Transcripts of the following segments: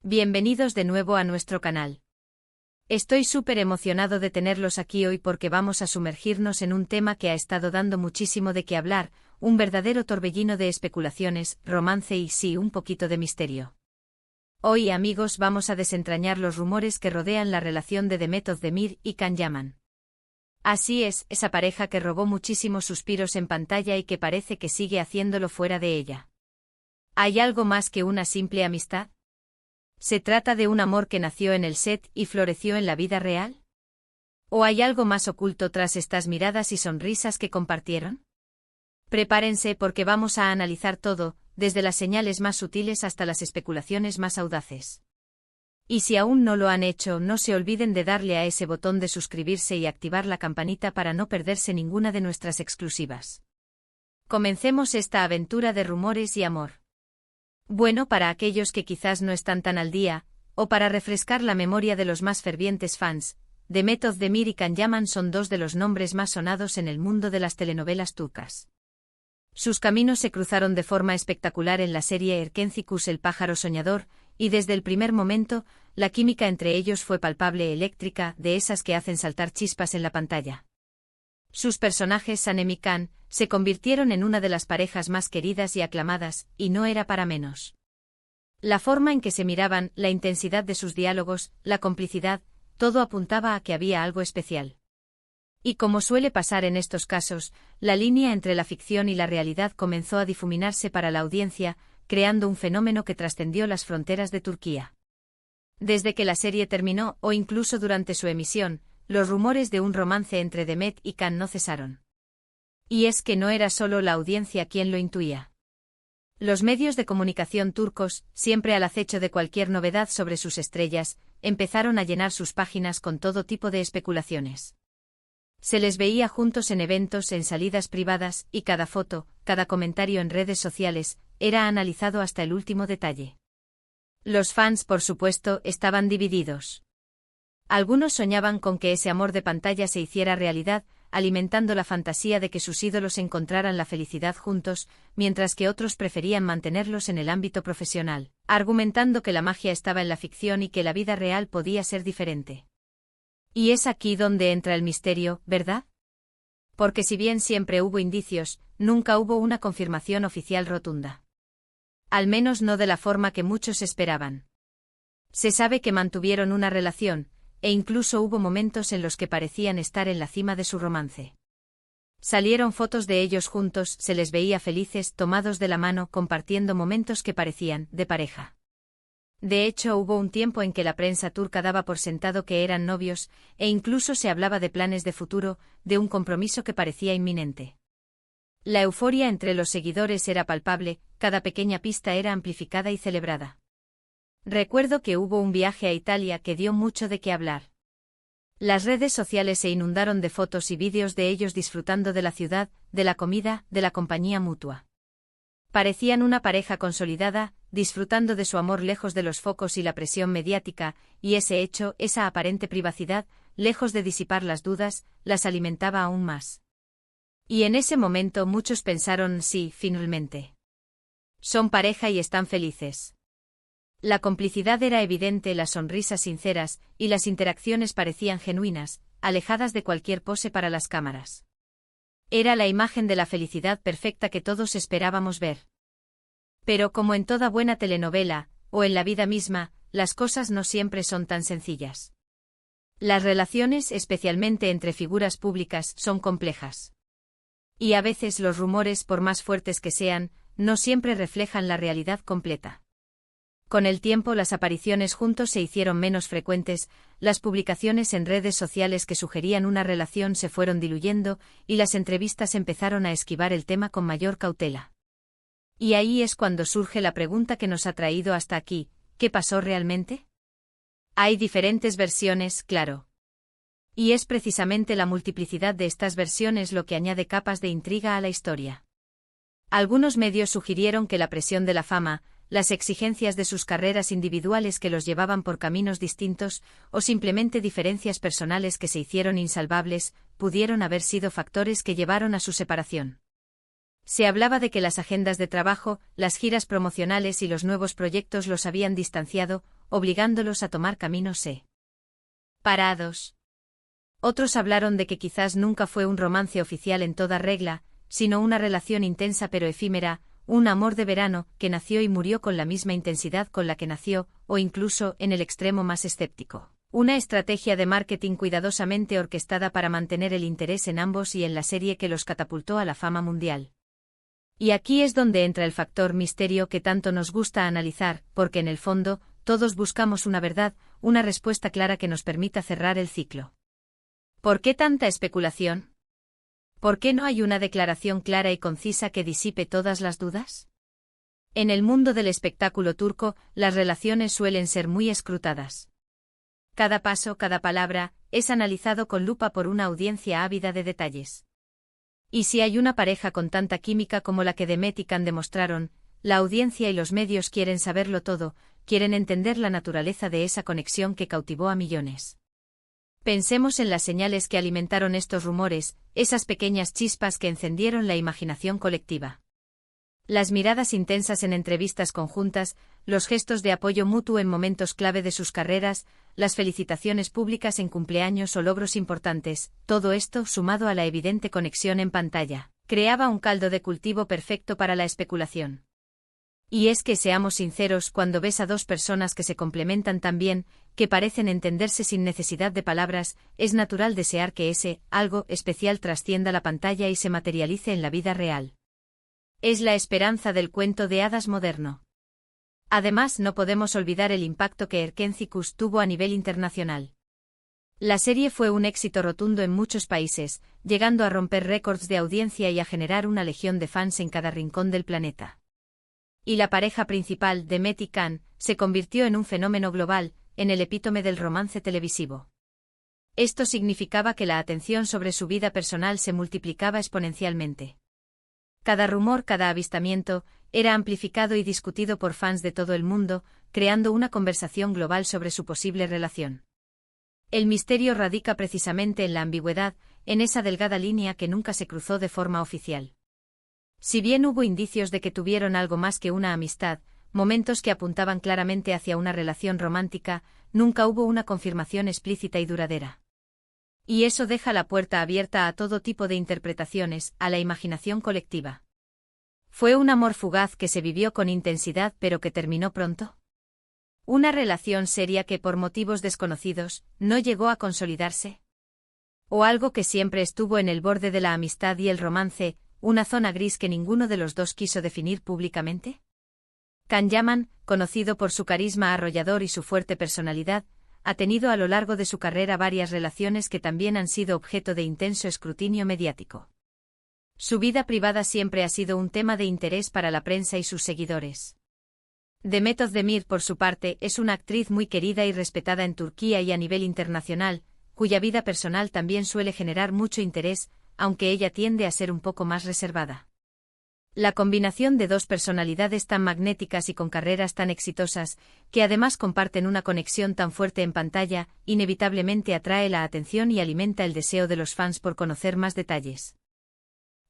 Bienvenidos de nuevo a nuestro canal. Estoy súper emocionado de tenerlos aquí hoy porque vamos a sumergirnos en un tema que ha estado dando muchísimo de qué hablar, un verdadero torbellino de especulaciones, romance y sí, un poquito de misterio. Hoy, amigos, vamos a desentrañar los rumores que rodean la relación de Demet Özdemir y Can Yaman. Así es, esa pareja que robó muchísimos suspiros en pantalla y que parece que sigue haciéndolo fuera de ella. ¿Hay algo más que una simple amistad? ¿Se trata de un amor que nació en el set y floreció en la vida real? ¿O hay algo más oculto tras estas miradas y sonrisas que compartieron? Prepárense porque vamos a analizar todo, desde las señales más sutiles hasta las especulaciones más audaces. Y si aún no lo han hecho, no se olviden de darle a ese botón de suscribirse y activar la campanita para no perderse ninguna de nuestras exclusivas. Comencemos esta aventura de rumores y amor. Bueno, para aquellos que quizás no están tan al día, o para refrescar la memoria de los más fervientes fans, Demet Özdemir y Can Yaman son dos de los nombres más sonados en el mundo de las telenovelas turcas. Sus caminos se cruzaron de forma espectacular en la serie Erkencikus el pájaro soñador, y desde el primer momento, la química entre ellos fue palpable, eléctrica, de esas que hacen saltar chispas en la pantalla. Sus personajes, Sanem y Can, se convirtieron en una de las parejas más queridas y aclamadas, y no era para menos. La forma en que se miraban, la intensidad de sus diálogos, la complicidad, todo apuntaba a que había algo especial. Y como suele pasar en estos casos, la línea entre la ficción y la realidad comenzó a difuminarse para la audiencia, creando un fenómeno que trascendió las fronteras de Turquía. Desde que la serie terminó, o incluso durante su emisión, los rumores de un romance entre Demet y Can no cesaron. Y es que no era solo la audiencia quien lo intuía. Los medios de comunicación turcos, siempre al acecho de cualquier novedad sobre sus estrellas, empezaron a llenar sus páginas con todo tipo de especulaciones. Se les veía juntos en eventos, en salidas privadas, y cada foto, cada comentario en redes sociales, era analizado hasta el último detalle. Los fans, por supuesto, estaban divididos. Algunos soñaban con que ese amor de pantalla se hiciera realidad, alimentando la fantasía de que sus ídolos encontraran la felicidad juntos, mientras que otros preferían mantenerlos en el ámbito profesional, argumentando que la magia estaba en la ficción y que la vida real podía ser diferente. Y es aquí donde entra el misterio, ¿verdad? Porque si bien siempre hubo indicios, nunca hubo una confirmación oficial rotunda. Al menos no de la forma que muchos esperaban. Se sabe que mantuvieron una relación, e incluso hubo momentos en los que parecían estar en la cima de su romance. Salieron fotos de ellos juntos, se les veía felices, tomados de la mano, compartiendo momentos que parecían de pareja. De hecho, hubo un tiempo en que la prensa turca daba por sentado que eran novios, e incluso se hablaba de planes de futuro, de un compromiso que parecía inminente. La euforia entre los seguidores era palpable, cada pequeña pista era amplificada y celebrada. Recuerdo que hubo un viaje a Italia que dio mucho de qué hablar. Las redes sociales se inundaron de fotos y vídeos de ellos disfrutando de la ciudad, de la comida, de la compañía mutua. Parecían una pareja consolidada, disfrutando de su amor lejos de los focos y la presión mediática, y ese hecho, esa aparente privacidad, lejos de disipar las dudas, las alimentaba aún más. Y en ese momento muchos pensaron, sí, finalmente. Son pareja y están felices. La complicidad era evidente, las sonrisas sinceras, y las interacciones parecían genuinas, alejadas de cualquier pose para las cámaras. Era la imagen de la felicidad perfecta que todos esperábamos ver. Pero como en toda buena telenovela, o en la vida misma, las cosas no siempre son tan sencillas. Las relaciones, especialmente entre figuras públicas, son complejas. Y a veces los rumores, por más fuertes que sean, no siempre reflejan la realidad completa. Con el tiempo las apariciones juntos se hicieron menos frecuentes, las publicaciones en redes sociales que sugerían una relación se fueron diluyendo, y las entrevistas empezaron a esquivar el tema con mayor cautela. Y ahí es cuando surge la pregunta que nos ha traído hasta aquí, ¿qué pasó realmente? Hay diferentes versiones, claro. Y es precisamente la multiplicidad de estas versiones lo que añade capas de intriga a la historia. Algunos medios sugirieron que la presión de la fama, las exigencias de sus carreras individuales que los llevaban por caminos distintos, o simplemente diferencias personales que se hicieron insalvables, pudieron haber sido factores que llevaron a su separación. Se hablaba de que las agendas de trabajo, las giras promocionales y los nuevos proyectos los habían distanciado, obligándolos a tomar caminos separados. Otros hablaron de que quizás nunca fue un romance oficial en toda regla, sino una relación intensa pero efímera, un amor de verano que nació y murió con la misma intensidad con la que nació, o incluso, en el extremo más escéptico, una estrategia de marketing cuidadosamente orquestada para mantener el interés en ambos y en la serie que los catapultó a la fama mundial. Y aquí es donde entra el factor misterio que tanto nos gusta analizar, porque en el fondo, todos buscamos una verdad, una respuesta clara que nos permita cerrar el ciclo. ¿Por qué tanta especulación? ¿Por qué no hay una declaración clara y concisa que disipe todas las dudas? En el mundo del espectáculo turco, las relaciones suelen ser muy escrutadas. Cada paso, cada palabra, es analizado con lupa por una audiencia ávida de detalles. Y si hay una pareja con tanta química como la que Demet y Can demostraron, la audiencia y los medios quieren saberlo todo, quieren entender la naturaleza de esa conexión que cautivó a millones. Pensemos en las señales que alimentaron estos rumores, esas pequeñas chispas que encendieron la imaginación colectiva. Las miradas intensas en entrevistas conjuntas, los gestos de apoyo mutuo en momentos clave de sus carreras, las felicitaciones públicas en cumpleaños o logros importantes, todo esto, sumado a la evidente conexión en pantalla, creaba un caldo de cultivo perfecto para la especulación. Y es que seamos sinceros, cuando ves a dos personas que se complementan tan bien, que parecen entenderse sin necesidad de palabras, es natural desear que ese algo especial trascienda la pantalla y se materialice en la vida real. Es la esperanza del cuento de hadas moderno. Además, no podemos olvidar el impacto que Erkenci tuvo a nivel internacional. La serie fue un éxito rotundo en muchos países, llegando a romper récords de audiencia y a generar una legión de fans en cada rincón del planeta. Y la pareja principal, Demet y Can, se convirtió en un fenómeno global, en el epítome del romance televisivo. Esto significaba que la atención sobre su vida personal se multiplicaba exponencialmente. Cada rumor, cada avistamiento, era amplificado y discutido por fans de todo el mundo, creando una conversación global sobre su posible relación. El misterio radica precisamente en la ambigüedad, en esa delgada línea que nunca se cruzó de forma oficial. Si bien hubo indicios de que tuvieron algo más que una amistad, momentos que apuntaban claramente hacia una relación romántica, nunca hubo una confirmación explícita y duradera. Y eso deja la puerta abierta a todo tipo de interpretaciones, a la imaginación colectiva. ¿Fue un amor fugaz que se vivió con intensidad pero que terminó pronto? ¿Una relación seria que por motivos desconocidos no llegó a consolidarse? ¿O algo que siempre estuvo en el borde de la amistad y el romance, una zona gris que ninguno de los dos quiso definir públicamente? Can Yaman, conocido por su carisma arrollador y su fuerte personalidad, ha tenido a lo largo de su carrera varias relaciones que también han sido objeto de intenso escrutinio mediático. Su vida privada siempre ha sido un tema de interés para la prensa y sus seguidores. Demet Özdemir, por su parte, es una actriz muy querida y respetada en Turquía y a nivel internacional, cuya vida personal también suele generar mucho interés, aunque ella tiende a ser un poco más reservada. La combinación de dos personalidades tan magnéticas y con carreras tan exitosas, que además comparten una conexión tan fuerte en pantalla, inevitablemente atrae la atención y alimenta el deseo de los fans por conocer más detalles.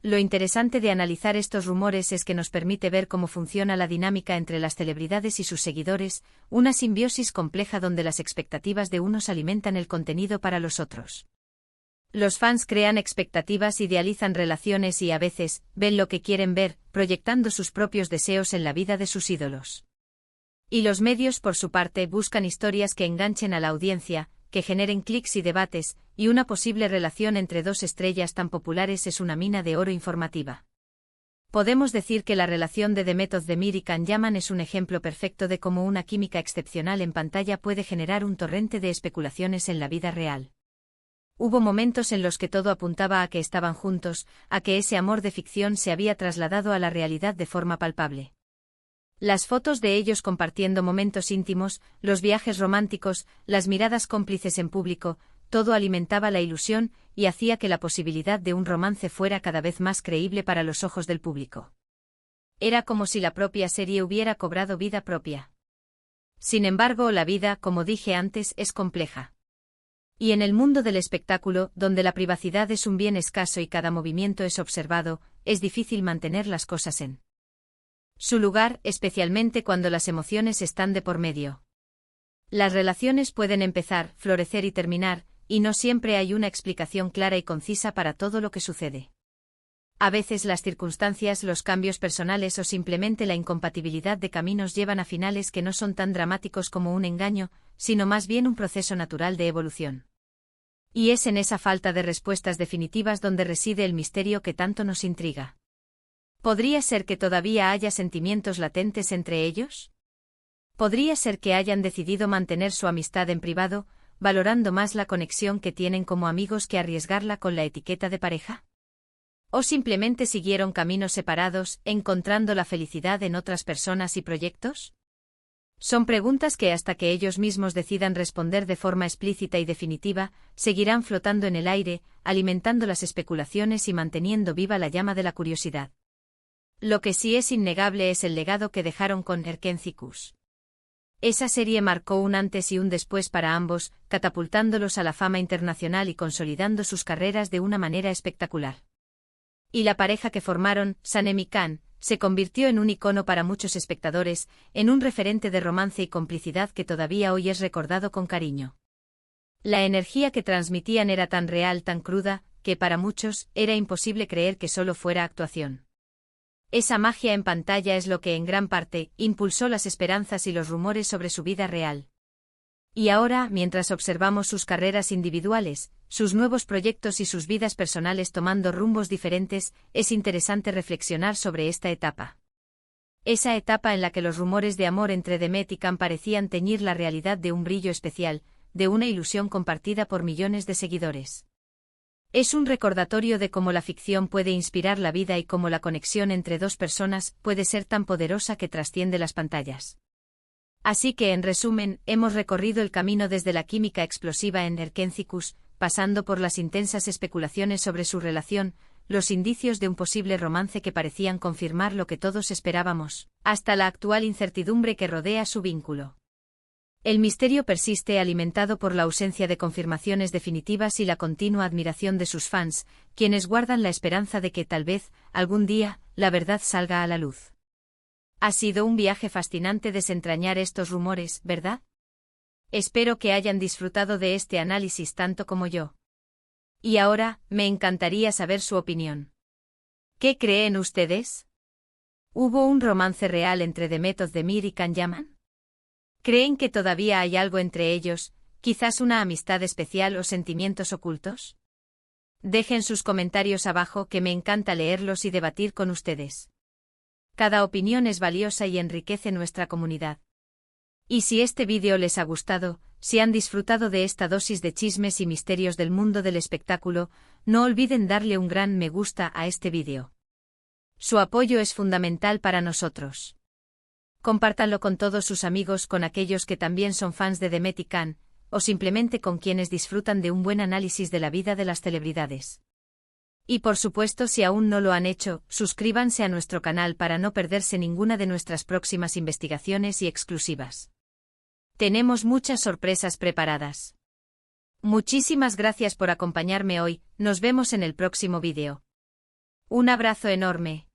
Lo interesante de analizar estos rumores es que nos permite ver cómo funciona la dinámica entre las celebridades y sus seguidores, una simbiosis compleja donde las expectativas de unos alimentan el contenido para los otros. Los fans crean expectativas, idealizan relaciones y a veces ven lo que quieren ver, proyectando sus propios deseos en la vida de sus ídolos. Y los medios, por su parte, buscan historias que enganchen a la audiencia, que generen clics y debates, y una posible relación entre dos estrellas tan populares es una mina de oro informativa. Podemos decir que la relación de Demet Özdemir y Can Yaman es un ejemplo perfecto de cómo una química excepcional en pantalla puede generar un torrente de especulaciones en la vida real. Hubo momentos en los que todo apuntaba a que estaban juntos, a que ese amor de ficción se había trasladado a la realidad de forma palpable. Las fotos de ellos compartiendo momentos íntimos, los viajes románticos, las miradas cómplices en público, todo alimentaba la ilusión y hacía que la posibilidad de un romance fuera cada vez más creíble para los ojos del público. Era como si la propia serie hubiera cobrado vida propia. Sin embargo, la vida, como dije antes, es compleja. Y en el mundo del espectáculo, donde la privacidad es un bien escaso y cada movimiento es observado, es difícil mantener las cosas en su lugar, especialmente cuando las emociones están de por medio. Las relaciones pueden empezar, florecer y terminar, y no siempre hay una explicación clara y concisa para todo lo que sucede. A veces las circunstancias, los cambios personales o simplemente la incompatibilidad de caminos llevan a finales que no son tan dramáticos como un engaño, sino más bien un proceso natural de evolución. Y es en esa falta de respuestas definitivas donde reside el misterio que tanto nos intriga. ¿Podría ser que todavía haya sentimientos latentes entre ellos? ¿Podría ser que hayan decidido mantener su amistad en privado, valorando más la conexión que tienen como amigos que arriesgarla con la etiqueta de pareja? ¿O simplemente siguieron caminos separados, encontrando la felicidad en otras personas y proyectos? Son preguntas que hasta que ellos mismos decidan responder de forma explícita y definitiva, seguirán flotando en el aire, alimentando las especulaciones y manteniendo viva la llama de la curiosidad. Lo que sí es innegable es el legado que dejaron con Erkencicus. Esa serie marcó un antes y un después para ambos, catapultándolos a la fama internacional y consolidando sus carreras de una manera espectacular. Y la pareja que formaron, Sanem y Can, se convirtió en un icono para muchos espectadores, en un referente de romance y complicidad que todavía hoy es recordado con cariño. La energía que transmitían era tan real, tan cruda, que para muchos era imposible creer que solo fuera actuación. Esa magia en pantalla es lo que en gran parte impulsó las esperanzas y los rumores sobre su vida real. Y ahora, mientras observamos sus carreras individuales, sus nuevos proyectos y sus vidas personales tomando rumbos diferentes, es interesante reflexionar sobre esta etapa. Esa etapa en la que los rumores de amor entre Demet y Can parecían teñir la realidad de un brillo especial, de una ilusión compartida por millones de seguidores. Es un recordatorio de cómo la ficción puede inspirar la vida y cómo la conexión entre dos personas puede ser tan poderosa que trasciende las pantallas. Así que, en resumen, hemos recorrido el camino desde la química explosiva en Erkencicus, pasando por las intensas especulaciones sobre su relación, los indicios de un posible romance que parecían confirmar lo que todos esperábamos, hasta la actual incertidumbre que rodea su vínculo. El misterio persiste alimentado por la ausencia de confirmaciones definitivas y la continua admiración de sus fans, quienes guardan la esperanza de que tal vez, algún día, la verdad salga a la luz. Ha sido un viaje fascinante desentrañar estos rumores, ¿verdad? Espero que hayan disfrutado de este análisis tanto como yo. Y ahora, me encantaría saber su opinión. ¿Qué creen ustedes? ¿Hubo un romance real entre Demet Özdemir y Can Yaman? ¿Creen que todavía hay algo entre ellos, quizás una amistad especial o sentimientos ocultos? Dejen sus comentarios abajo que me encanta leerlos y debatir con ustedes. Cada opinión es valiosa y enriquece nuestra comunidad. Y si este vídeo les ha gustado, si han disfrutado de esta dosis de chismes y misterios del mundo del espectáculo, no olviden darle un gran me gusta a este vídeo. Su apoyo es fundamental para nosotros. Compártanlo con todos sus amigos, con aquellos que también son fans de Demet y Can, o simplemente con quienes disfrutan de un buen análisis de la vida de las celebridades. Y por supuesto, si aún no lo han hecho, suscríbanse a nuestro canal para no perderse ninguna de nuestras próximas investigaciones y exclusivas. Tenemos muchas sorpresas preparadas. Muchísimas gracias por acompañarme hoy, nos vemos en el próximo vídeo. Un abrazo enorme.